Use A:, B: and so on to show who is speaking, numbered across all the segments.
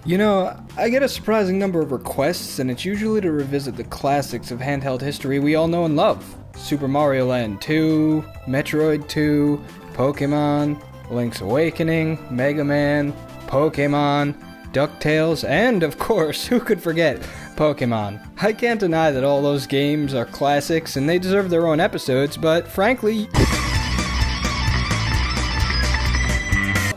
A: You know, I get a surprising number of requests, and it's usually to revisit the classics of handheld history we all know and love. Super Mario Land 2, Metroid 2, Pokemon, Link's Awakening, Mega Man, Pokemon, DuckTales, and of course, who could forget, Pokemon. I can't deny that all those games are classics and they deserve their own episodes, but frankly,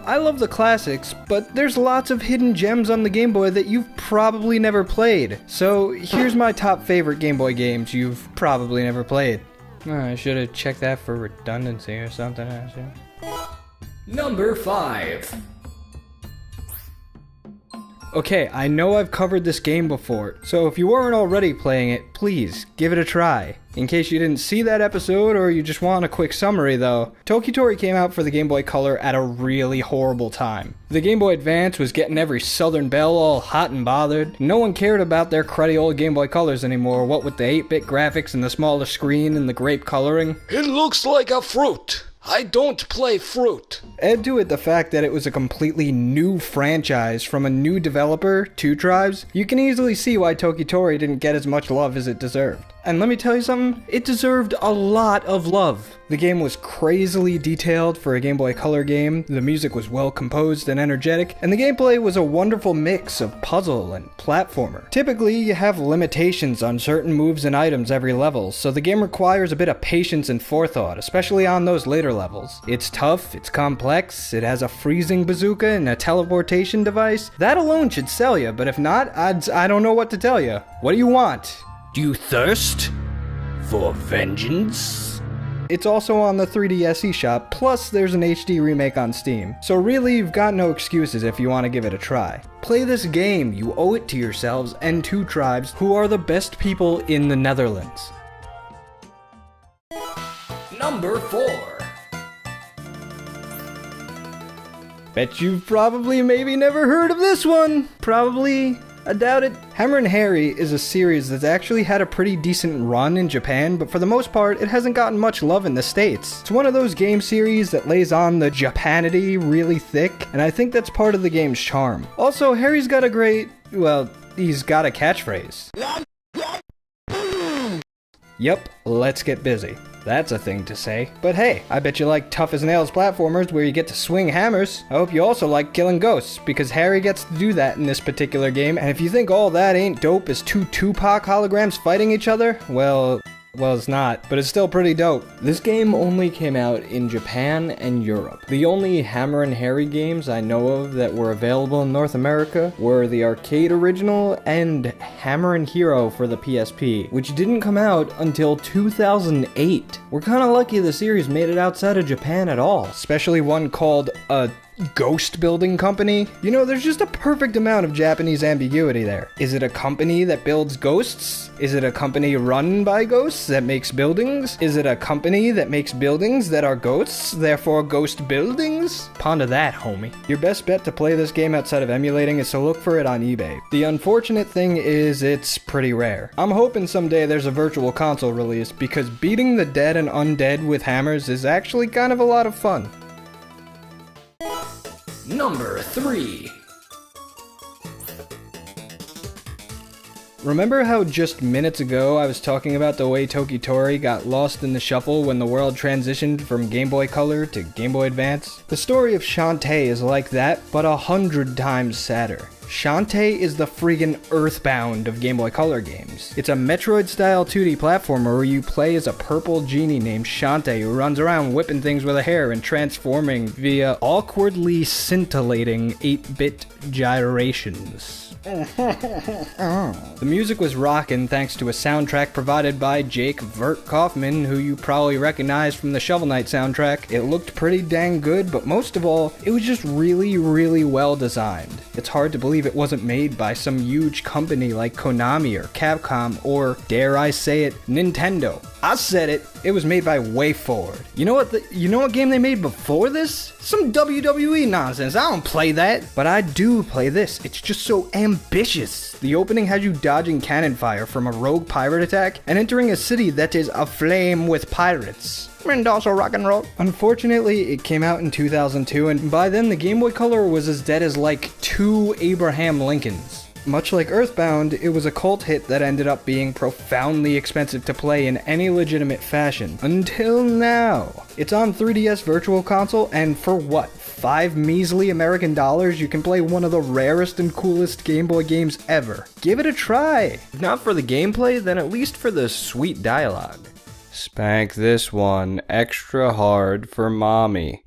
A: I love the classics, but there's lots of hidden gems on the Game Boy that you've probably never played. So here's my top favorite Game Boy games you've probably never played. I should have checked that for redundancy or something.
B: Number 5.
A: Okay, I know I've covered this game before, so if you weren't already playing it, please, give it a try. In case you didn't see that episode or you just want a quick summary though, Tokitori came out for the Game Boy Color at a really horrible time. The Game Boy Advance was getting every Southern belle all hot and bothered. No one cared about their cruddy old Game Boy Colors anymore, what with the 8-bit graphics and the smaller screen and the grape coloring.
B: It looks like a fruit. I don't play fruit.
A: Add to it the fact that it was a completely new franchise from a new developer, Two Tribes. You can easily see why Tokitori didn't get as much love as it deserved. And let me tell you something, it deserved a lot of love. The game was crazily detailed for a Game Boy Color game, the music was well composed and energetic, and the gameplay was a wonderful mix of puzzle and platformer. Typically, you have limitations on certain moves and items every level, so the game requires a bit of patience and forethought, especially on those later levels. It's tough, it's complex, it has a freezing bazooka and a teleportation device. That alone should sell you, but if not, I don't know what to tell you. What do you want?
B: Do you thirst for vengeance?
A: It's also on the 3DS eShop, plus there's an HD remake on Steam. So really, you've got no excuses if you want to give it a try. Play this game, you owe it to yourselves and Two Tribes, who are the best people in the Netherlands.
B: Number 4.
A: Bet you've probably maybe never heard of this one. Probably. I doubt it. Hammer and Harry is a series that's actually had a pretty decent run in Japan, but for the most part, it hasn't gotten much love in the States. It's one of those game series that lays on the Japanity really thick, and I think that's part of the game's charm. Also, Harry's got a great, well, he's got a catchphrase. Yup, let's get busy. That's a thing to say. But hey, I bet you like tough as nails platformers where you get to swing hammers. I hope you also like killing ghosts, because Harry gets to do that in this particular game, and if you think all that ain't dope as two Tupac holograms fighting each other, well, it's not, but it's still pretty dope. This game only came out in Japan and Europe. The only Hammer and Harry games I know of that were available in North America were the arcade original and Hammer and Hero for the PSP, which didn't come out until 2008. We're kinda lucky the series made it outside of Japan at all, especially one called Ghost Building Company. You know, there's just a perfect amount of Japanese ambiguity there. Is it a company that builds ghosts? Is it a company run by ghosts that makes buildings? Is it a company that makes buildings that are ghosts, therefore ghost buildings? Ponder that, homie. Your best bet to play this game outside of emulating is to look for it on eBay. The unfortunate thing is it's pretty rare. I'm hoping someday there's a virtual console release, because beating the dead and undead with hammers is actually kind of a lot of fun.
B: Number 3.
A: Remember how just minutes ago I was talking about the way Tokitori got lost in the shuffle when the world transitioned from Game Boy Color to Game Boy Advance? The story of Shantae is like that, but 100 times sadder. Shantae is the friggin' Earthbound of Game Boy Color games. It's a Metroid-style 2D platformer where you play as a purple genie named Shantae who runs around whipping things with her hair and transforming via awkwardly scintillating 8-bit gyrations. The music was rockin' thanks to a soundtrack provided by Jake Vert Kaufman, who you probably recognize from the Shovel Knight soundtrack. It looked pretty dang good, but most of all, it was just really, really well designed. It's hard to believe it wasn't made by some huge company like Konami or Capcom or, dare I say it, Nintendo. I said it. It was made by WayForward. You know what game they made before this? Some WWE nonsense. I don't play that. But I do play this. It's just so ambitious. The opening has you dodging cannon fire from a rogue pirate attack and entering a city that is aflame with pirates. And also rock and roll. Unfortunately, it came out in 2002, and by then the Game Boy Color was as dead as like 2 Abraham Lincolns. Much like Earthbound, it was a cult hit that ended up being profoundly expensive to play in any legitimate fashion. Until now. It's on 3DS Virtual Console, and for what? 5 measly American dollars, you can play one of the rarest and coolest Game Boy games ever. Give it a try. If not for the gameplay, then at least for the sweet dialogue. Spank this one extra hard for mommy.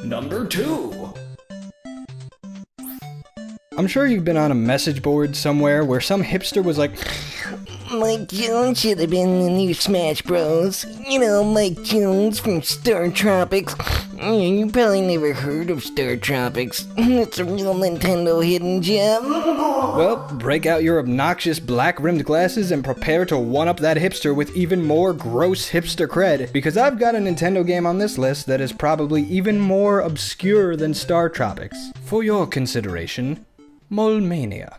B: Number 2.
A: I'm sure you've been on a message board somewhere where some hipster was like,
C: Mike Jones should have been in the new Smash Bros. You know, Mike Jones from Star Tropics. You probably never heard of Star Tropics. It's a real Nintendo hidden gem.
A: well, break out your obnoxious black-rimmed glasses and prepare to one-up that hipster with even more gross hipster cred, because I've got a Nintendo game on this list that is probably even more obscure than Star Tropics. For your consideration, Molemania.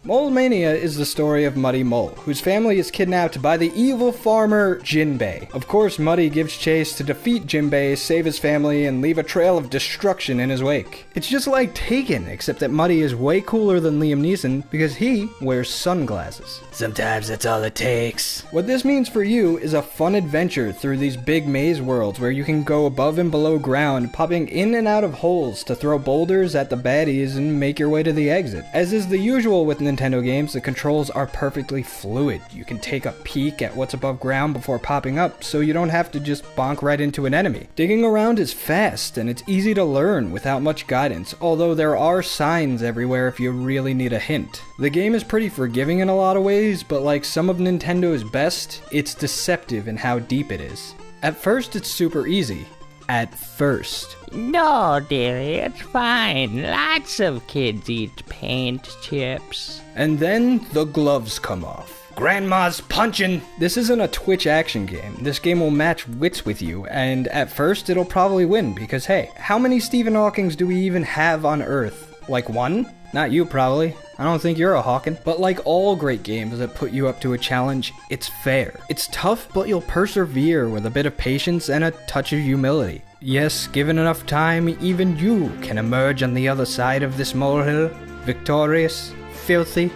A: Molemania is the story of Muddy Mole, whose family is kidnapped by the evil farmer Jinbei. Of course, Muddy gives chase to defeat Jinbei, save his family, and leave a trail of destruction in his wake. It's just like Taken, except that Muddy is way cooler than Liam Neeson because he wears sunglasses.
C: Sometimes that's all it takes.
A: What this means for you is a fun adventure through these big maze worlds where you can go above and below ground, popping in and out of holes to throw boulders at the baddies and make your way to the exit. As is the usual with Nintendo games, the controls are perfectly fluid. You can take a peek at what's above ground before popping up, so you don't have to just bonk right into an enemy. Digging around is fast, and it's easy to learn without much guidance, although there are signs everywhere if you really need a hint. The game is pretty forgiving in a lot of ways, but like some of Nintendo's best, it's deceptive in how deep it is. At first, it's super easy. At first.
D: No, dearie, it's fine. Lots of kids eat paint chips.
A: And then the gloves come off. Grandma's punching! This isn't a Twitch action game. This game will match wits with you, and at first it'll probably win, because hey, how many Stephen Hawkings do we even have on Earth? Like one? Not you, probably. I don't think you're a Hawking. But like all great games that put you up to a challenge, it's fair. It's tough, but you'll persevere with a bit of patience and a touch of humility. Yes, given enough time, even you can emerge on the other side of this molehill, victorious, filthy,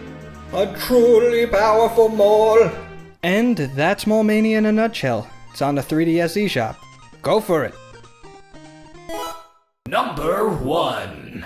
A: a truly powerful mole. And that's Molemania in a nutshell. It's on the 3DS eShop. Go for it.
B: Number 1.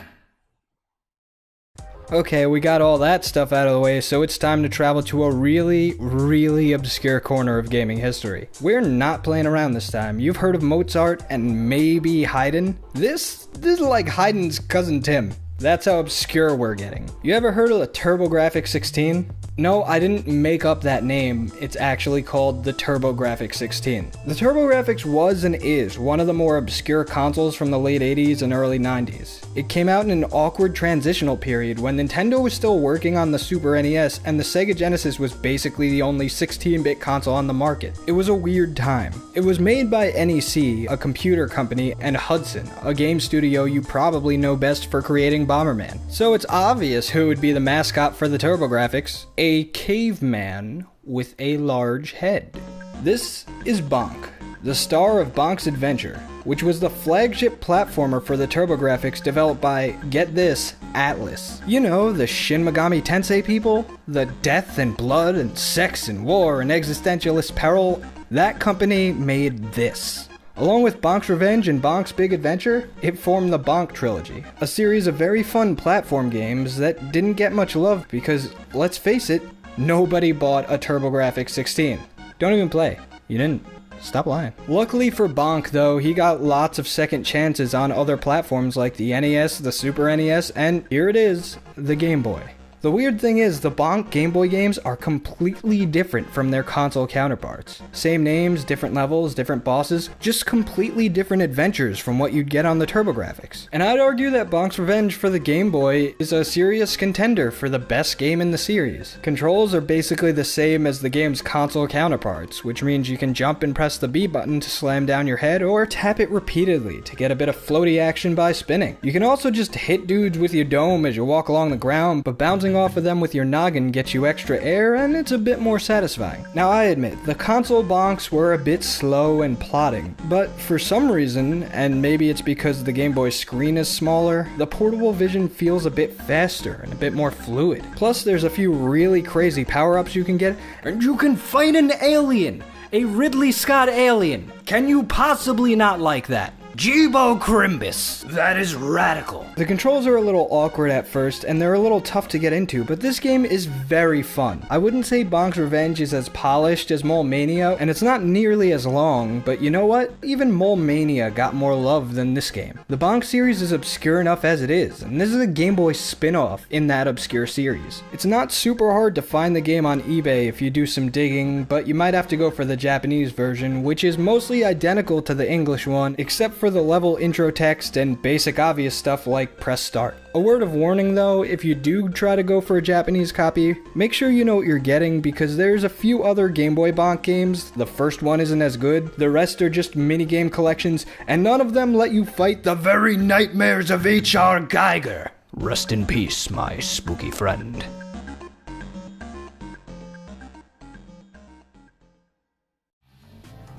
A: Okay, we got all that stuff out of the way, so it's time to travel to a really, really obscure corner of gaming history. We're not playing around this time. You've heard of Mozart and maybe Haydn? This is like Haydn's cousin Tim. That's how obscure we're getting. You ever heard of the TurboGrafx-16? No, I didn't make up that name. It's actually called the TurboGrafx-16. The TurboGrafx was and is one of the more obscure consoles from the late 80s and early 90s. It came out in an awkward transitional period when Nintendo was still working on the Super NES and the Sega Genesis was basically the only 16-bit console on the market. It was a weird time. It was made by NEC, a computer company, and Hudson, a game studio you probably know best for creating Bomberman. So it's obvious who would be the mascot for the TurboGrafx. A caveman with a large head. This is Bonk, the star of Bonk's Adventure, which was the flagship platformer for the TurboGrafx developed by, get this, Atlas. You know, the Shin Megami Tensei people? The death and blood and sex and war and existentialist peril? That company made this. Along with Bonk's Revenge and Bonk's Big Adventure, it formed the Bonk Trilogy, a series of very fun platform games that didn't get much love because, let's face it, nobody bought a TurboGrafx-16. Don't even play. You didn't. Stop lying. Luckily for Bonk, though, he got lots of second chances on other platforms like the NES, the Super NES, and here it is, the Game Boy. The weird thing is, the Bonk Game Boy games are completely different from their console counterparts. Same names, different levels, different bosses, just completely different adventures from what you'd get on the TurboGrafx. And I'd argue that Bonk's Revenge for the Game Boy is a serious contender for the best game in the series. Controls are basically the same as the game's console counterparts, which means you can jump and press the B button to slam down your head, or tap it repeatedly to get a bit of floaty action by spinning. You can also just hit dudes with your dome as you walk along the ground, but bouncing off of them with your noggin gets you extra air, and it's a bit more satisfying. Now I admit, the console bonks were a bit slow and plodding, but for some reason, and maybe it's because the Game Boy's screen is smaller, the portable vision feels a bit faster and a bit more fluid. Plus there's a few really crazy power-ups you can get, and you can fight an alien! A Ridley Scott alien! Can you possibly not like that? Jibo Crimbus! That is radical! The controls are a little awkward at first, and they're a little tough to get into, but this game is very fun. I wouldn't say Bonk's Revenge is as polished as Mole Mania, and it's not nearly as long, but you know what? Even Mole Mania got more love than this game. The Bonk series is obscure enough as it is, and this is a Game Boy spin-off in that obscure series. It's not super hard to find the game on eBay if you do some digging, but you might have to go for the Japanese version, which is mostly identical to the English one, except for the level intro text and basic obvious stuff like press start. A word of warning though, if you do try to go for a Japanese copy, make sure you know what you're getting, because there's a few other Game Boy Bonk games. The first one isn't as good, the rest are just minigame collections, and none of them let you fight the very nightmares of H.R. Geiger. Rest in peace, my spooky friend.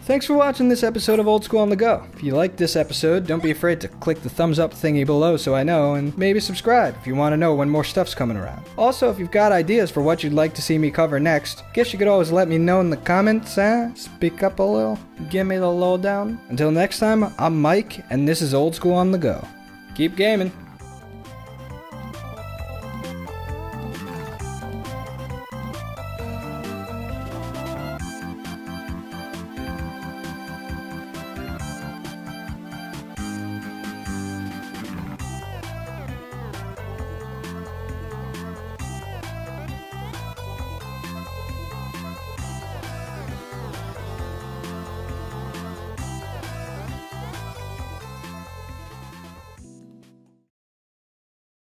A: Thanks for watching this episode of Old School on the Go. If you liked this episode, don't be afraid to click the thumbs up thingy below so I know, and maybe subscribe if you want to know when more stuff's coming around. Also, if you've got ideas for what you'd like to see me cover next, guess you could always let me know in the comments, Speak up a little, give me the lowdown. Until next time, I'm Mike, and this is Old School on the Go. Keep gaming.